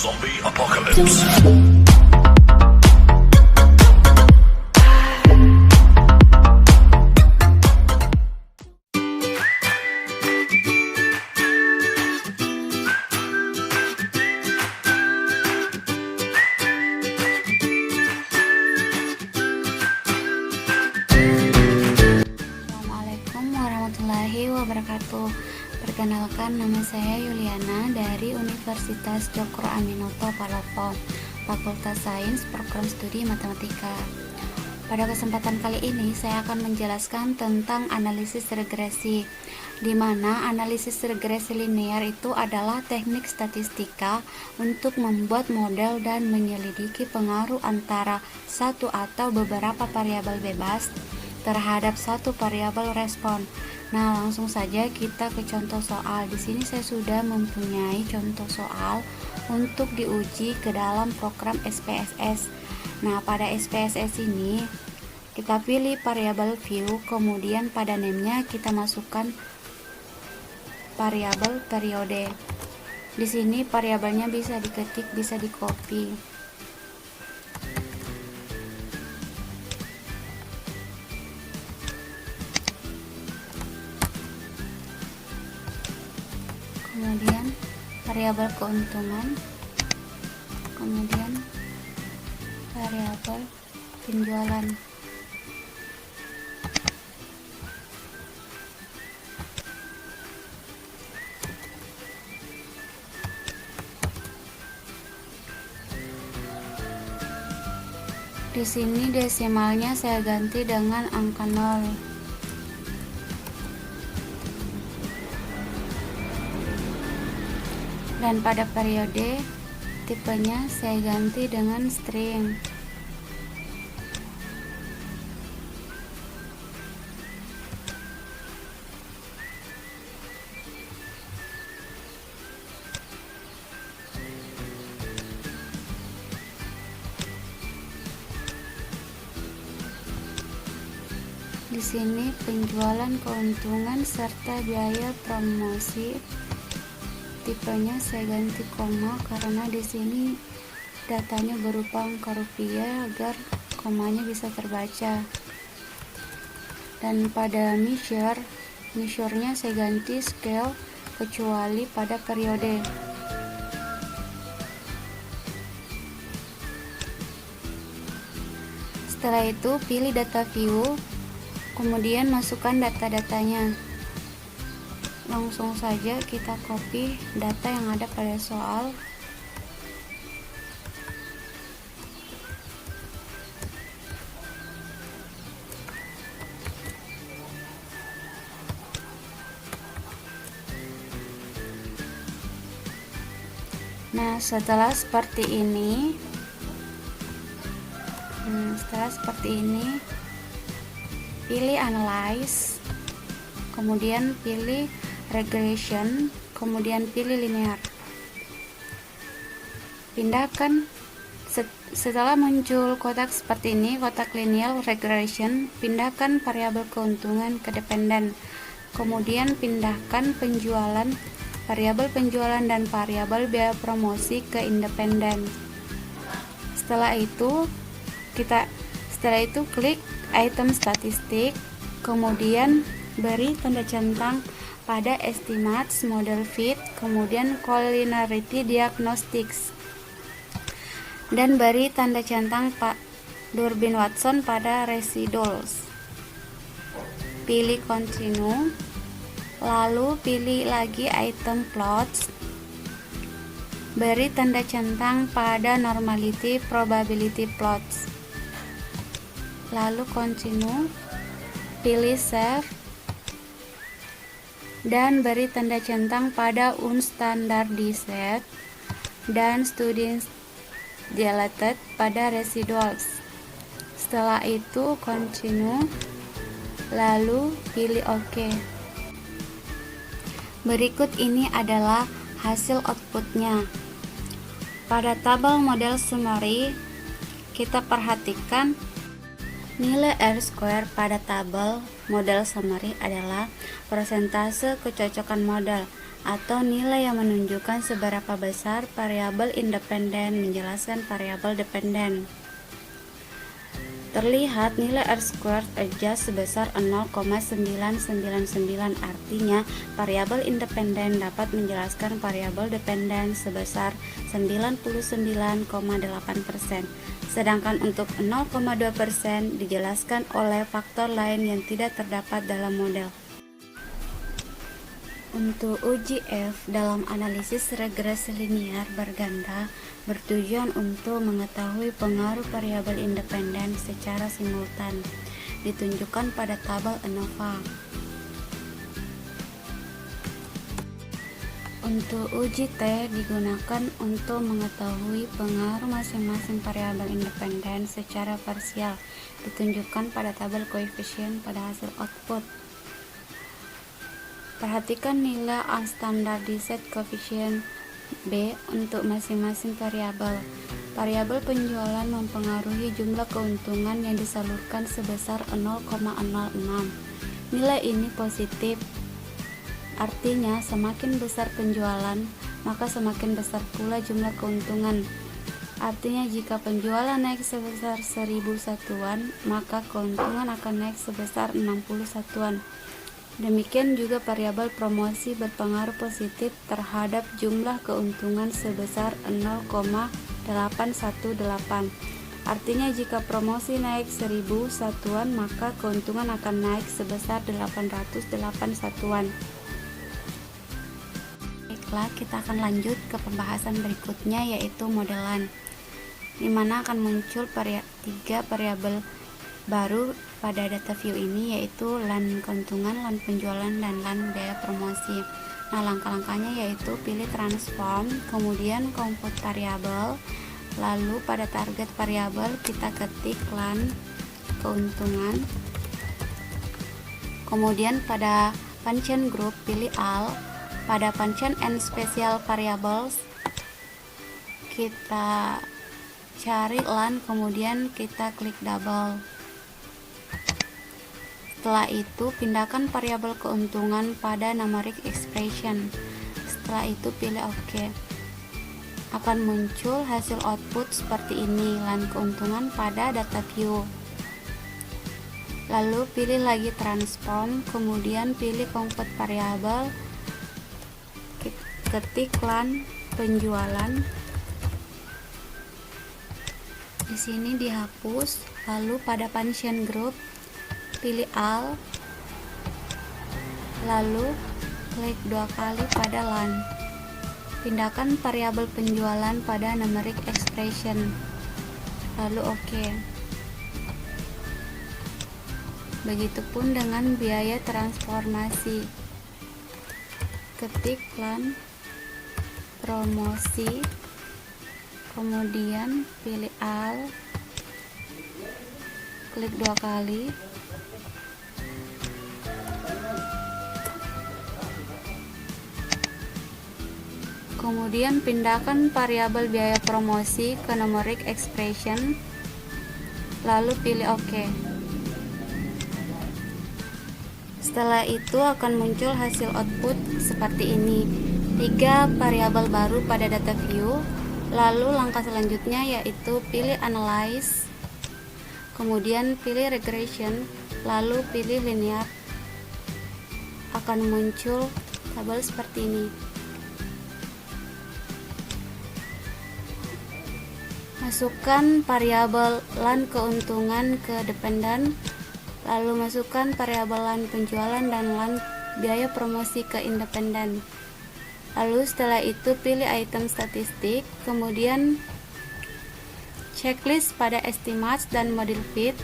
Zombie Apocalypse. Assalamualaikum warahmatullahi wabarakatuh. Perkenalkan, nama saya Yuliana dari Universitas Cokro Aminoto Palopo, Fakultas Sains, Program Studi Matematika. Pada kesempatan kali ini saya akan menjelaskan tentang analisis regresi, di mana analisis regresi linear itu adalah teknik statistika untuk membuat model dan menyelidiki pengaruh antara satu atau beberapa variabel bebas terhadap satu variabel respon. Nah, langsung saja kita ke contoh soal. Di sini saya sudah mempunyai contoh soal untuk diuji ke dalam program SPSS. Nah, pada SPSS ini kita pilih variabel view, kemudian pada name-nya kita masukkan variabel periode. Di sini variabelnya bisa diketik, bisa di-copy. Kemudian variabel keuntungan, kemudian variabel penjualan. Di sini desimalnya saya ganti dengan angka 0. Dan pada periode tipenya saya ganti dengan string. Di sini penjualan, keuntungan serta biaya promosi. Tipenya saya ganti koma karena di sini datanya berupa angka rupiah agar komanya bisa terbaca. Dan pada measure-nya saya ganti scale kecuali pada periode. Setelah itu pilih data view, kemudian masukkan data-datanya. Langsung saja kita copy data yang ada pada soal. Nah, setelah seperti ini, pilih analyze, kemudian pilih regression, kemudian pilih linear. Pindahkan setelah muncul kotak seperti ini, kotak linear regression, pindahkan variabel keuntungan ke dependen. Kemudian pindahkan variabel penjualan dan variabel biaya promosi ke independen. Setelah itu klik item statistik, kemudian beri tanda centang pada estimates model fit, kemudian collinearity diagnostics, dan beri tanda centang Pak Durbin Watson pada residuals. Pilih continue, lalu pilih lagi item plots, beri tanda centang pada normality probability plots, lalu continue, pilih save, dan beri tanda centang pada unstandardized dan students deleted pada residuals. Setelah itu continue, lalu pilih OK. Berikut ini adalah hasil outputnya. Pada tabel model summary, kita perhatikan nilai R-square pada tabel model summary adalah persentase kecocokan model. atau nilai yang menunjukkan seberapa besar variabel independen menjelaskan variabel dependen. Terlihat nilai R² adjust sebesar 0,999, artinya variabel independen dapat menjelaskan variabel dependen sebesar 99,8%, sedangkan untuk 0,2% dijelaskan oleh faktor lain yang tidak terdapat dalam model. Untuk uji F dalam analisis regresi linear berganda bertujuan untuk mengetahui pengaruh variabel independen secara simultan, ditunjukkan pada tabel ANOVA. Untuk uji T digunakan untuk mengetahui pengaruh masing-masing variabel independen secara parsial, ditunjukkan pada tabel koefisien pada hasil output. Perhatikan nilai unstandardized coefficient B untuk masing-masing variabel. Variabel penjualan mempengaruhi jumlah keuntungan yang disalurkan sebesar 0,06. Nilai ini positif, artinya semakin besar penjualan, maka semakin besar pula jumlah keuntungan. Artinya jika penjualan naik sebesar 1000 satuan, maka keuntungan akan naik sebesar 60 satuan. Demikian juga variabel promosi berpengaruh positif terhadap jumlah keuntungan sebesar 0,818. Artinya jika promosi naik 1000 satuan, maka keuntungan akan naik sebesar 808 satuan. Baiklah, kita akan lanjut ke pembahasan berikutnya, yaitu modelan, di mana akan muncul tiga variabel baru pada data view ini, yaitu LAN keuntungan, LAN penjualan, dan LAN biaya promosi. Nah, langkah-langkahnya yaitu pilih transform, kemudian compute variabel, lalu pada target variabel kita ketik LAN keuntungan, kemudian pada function group pilih all, pada function and special variables kita cari LAN, kemudian kita klik double. Setelah itu pindahkan variabel keuntungan pada numeric expression. Setelah itu pilih OK. Akan muncul hasil output seperti ini, LAN keuntungan pada data view. Lalu pilih lagi transform, kemudian pilih convert variabel, ketik LAN penjualan. Di sini dihapus, lalu pada function group pilih all, lalu klik 2 kali pada LAN. Pindahkan variabel penjualan pada numeric expression, lalu OK. Begitupun dengan biaya transformasi. Ketik LAN promosi, kemudian pilih all, klik 2 kali. Kemudian pindahkan variabel biaya promosi ke numeric expression, lalu pilih OK. Setelah itu akan muncul hasil output seperti ini, 3 variabel baru pada data view. Lalu langkah selanjutnya yaitu pilih analyze, kemudian pilih regression, lalu pilih linear. Akan muncul tabel seperti ini. Masukkan variabel LAN keuntungan ke dependen, lalu masukkan variabel LAN penjualan dan LAN biaya promosi ke independen. Lalu setelah itu pilih item statistik, kemudian checklist pada estimates dan model fit,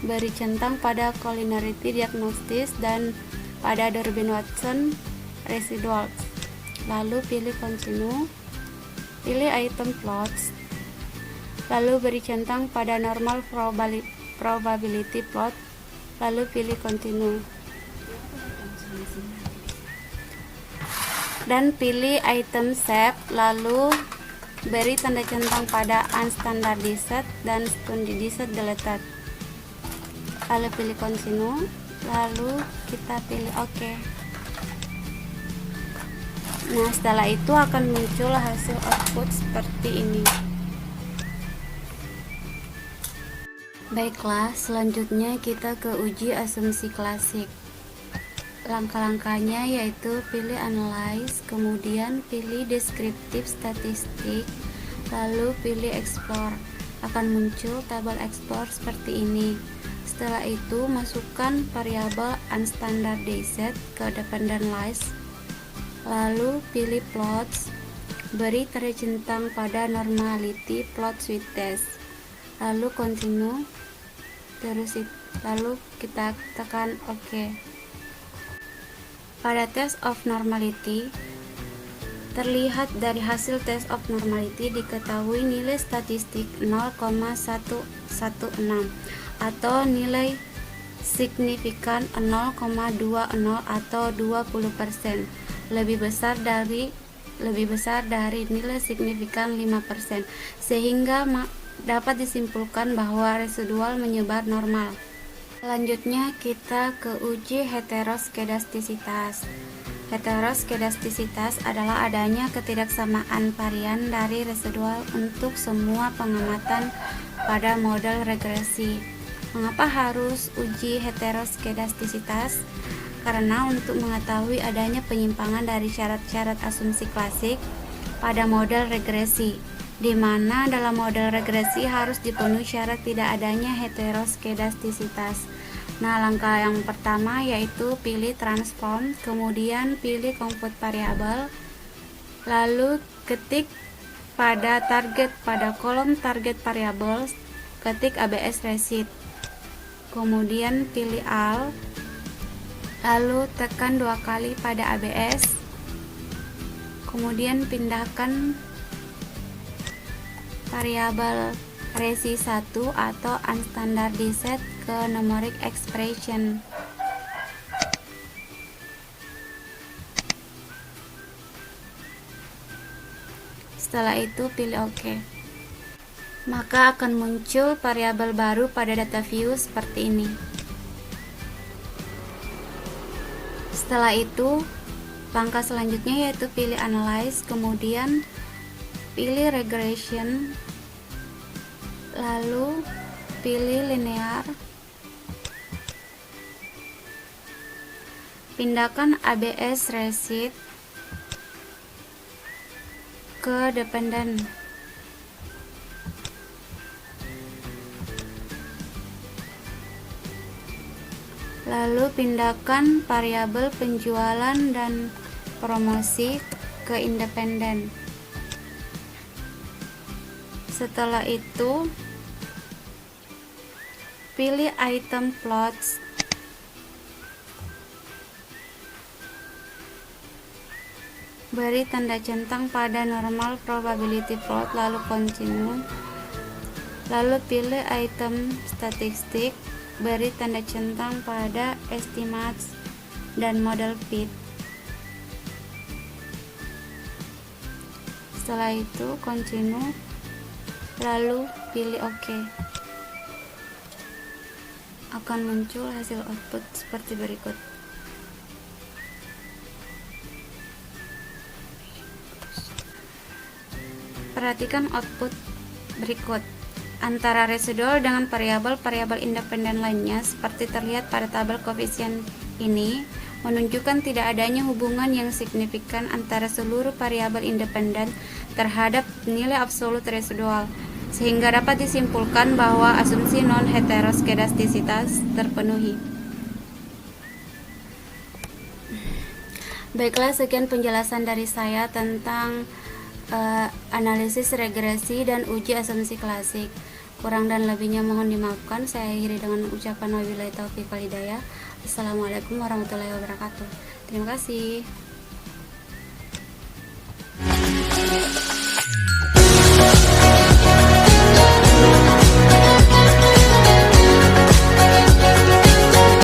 beri centang pada collinearity diagnosis dan pada Durbin-Watson residuals. Lalu pilih continue, pilih item plots, lalu beri centang pada normal probability plot, lalu pilih continue, dan pilih item shape, lalu beri tanda centang pada unstandardized dan standardized deleted, lalu pilih continue, lalu kita pilih OK. Nah, setelah itu akan muncul hasil output seperti ini. Baiklah, selanjutnya kita ke uji asumsi klasik. Langkah-langkahnya yaitu pilih analyze, kemudian pilih deskriptif statistik, lalu pilih explore. Akan muncul tabel explore seperti ini. Setelah itu masukkan variabel unstandardized ke dependent list, lalu pilih plots, beri tanda centang pada normality plot with test, lalu continue, lalu kita tekan OK. Pada test of normality, terlihat dari hasil test of normality diketahui nilai statistik 0,116 atau nilai signifikan 0,20 atau 20%, lebih besar dari nilai signifikan 5%, sehingga dapat disimpulkan bahwa residual menyebar normal. Selanjutnya kita ke uji heteroskedastisitas. Heteroskedastisitas adalah adanya ketidaksamaan varian dari residual untuk semua pengamatan pada model regresi. Mengapa harus uji heteroskedastisitas? Karena untuk mengetahui adanya penyimpangan dari syarat-syarat asumsi klasik pada model regresi, di mana dalam model regresi harus dipenuhi syarat tidak adanya heteroskedastisitas. Nah, langkah yang pertama yaitu pilih transform, kemudian pilih compute variabel, lalu ketik pada kolom target variabel, ketik ABS receipt, kemudian pilih all, lalu tekan 2 kali pada ABS, kemudian pindahkan variabel resi 1 atau unstandardized ke numeric expression. Setelah itu pilih OK. Maka akan muncul variabel baru pada data view seperti ini. Setelah itu, langkah selanjutnya yaitu pilih analyze, kemudian pilih regression, lalu pilih linear, pindahkan ABS receipt ke dependent, lalu pindahkan variabel penjualan dan promosi ke independen. Setelah itu pilih item plots, beri tanda centang pada normal probability plot, lalu continue, lalu pilih item statistik, beri tanda centang pada estimates dan model fit. Setelah itu continue, lalu pilih OK. Akan muncul hasil output seperti berikut. Perhatikan output berikut. Antara residual dengan variabel-variabel independen lainnya seperti terlihat pada tabel koefisien ini menunjukkan tidak adanya hubungan yang signifikan antara seluruh variabel independen terhadap nilai absolut residual, sehingga dapat disimpulkan bahwa asumsi non-heteroskedastisitas terpenuhi. Baiklah, sekian penjelasan dari saya tentang analisis regresi dan uji asumsi klasik. Kurang dan lebihnya mohon dimaafkan. Saya akhiri dengan ucapan wabillahi taufiq wal hidayah. Assalamualaikum warahmatullahi wabarakatuh. Terima kasih.